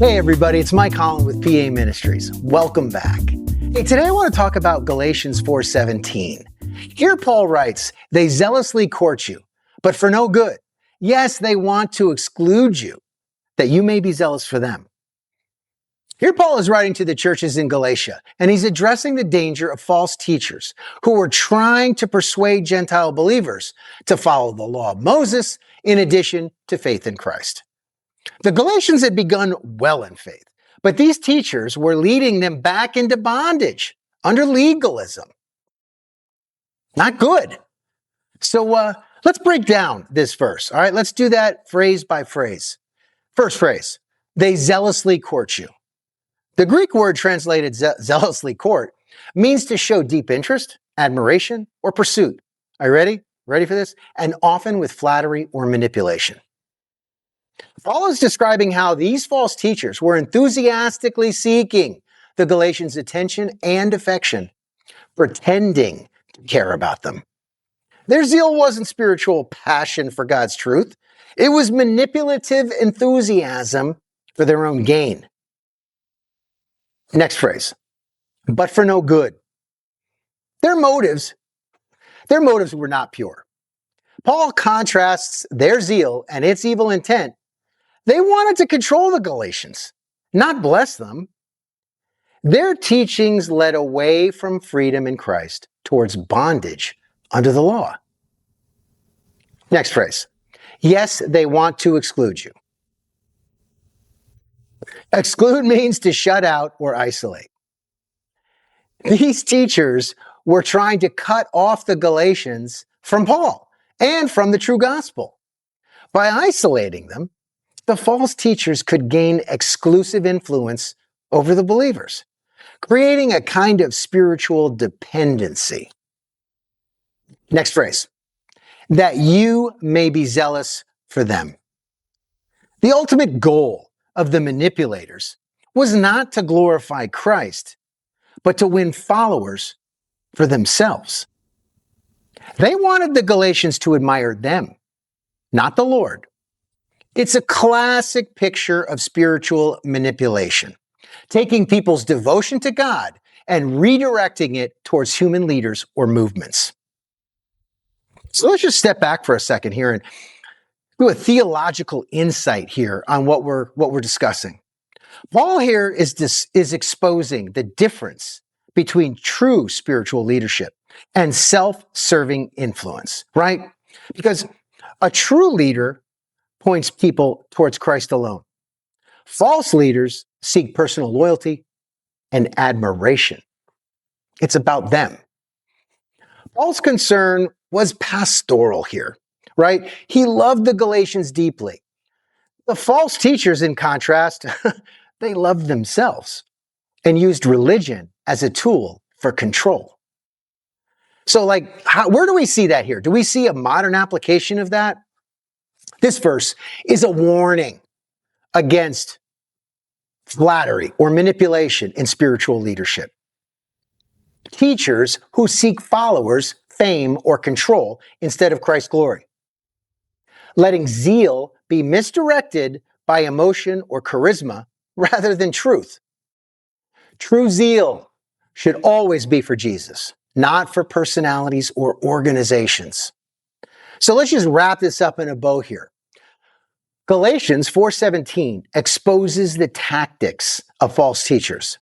Hey everybody, it's Mike Holland with PA Ministries. Welcome back. Hey, today I want to talk about Galatians 4:17. Here Paul writes, "They zealously court you, but for no good. Yes, they want to exclude you, that you may be zealous for them." Here Paul is writing to the churches in Galatia, and he's addressing the danger of false teachers who were trying to persuade Gentile believers to follow the law of Moses in addition to faith in Christ. The Galatians had begun well in faith, but these teachers were leading them back into bondage under legalism. Not good. So let's break down this verse. All right, let's do that phrase by phrase. First phrase, they zealously court you. The Greek word translated zealously court means to show deep interest, admiration, or pursuit. Are you ready? Ready for this? And often with flattery or manipulation. Paul is describing how these false teachers were enthusiastically seeking the Galatians' attention and affection, pretending to care about them. Their zeal wasn't spiritual passion for God's truth. It was manipulative enthusiasm for their own gain. Next phrase, but for no good. Their motives were not pure. Paul contrasts their zeal and its evil intent. They wanted to control the Galatians, not bless them. Their teachings led away from freedom in Christ towards bondage under the law. Next phrase. Yes, they want to exclude you. Exclude means to shut out or isolate. These teachers were trying to cut off the Galatians from Paul and from the true gospel. By isolating them, the false teachers could gain exclusive influence over the believers, creating a kind of spiritual dependency. Next phrase, that you may be zealous for them. The ultimate goal of the manipulators was not to glorify Christ, but to win followers for themselves. They wanted the Galatians to admire them, not the Lord. It's a classic picture of spiritual manipulation, taking people's devotion to God and redirecting it towards human leaders or movements. So let's just step back for a second here and do a theological insight here on what we're discussing. Paul here is exposing the difference between true spiritual leadership and self-serving influence, right? Because a true leader points people towards Christ alone. False leaders seek personal loyalty and admiration. It's about them. Paul's concern was pastoral here, right? He loved the Galatians deeply. The false teachers, in contrast, they loved themselves and used religion as a tool for control. So where do we see that here? Do we see a modern application of that? This verse is a warning against flattery or manipulation in spiritual leadership. Teachers who seek followers, fame, or control instead of Christ's glory. Letting zeal be misdirected by emotion or charisma rather than truth. True zeal should always be for Jesus, not for personalities or organizations. So let's just wrap this up in a bow here. Galatians 4:17 exposes the tactics of false teachers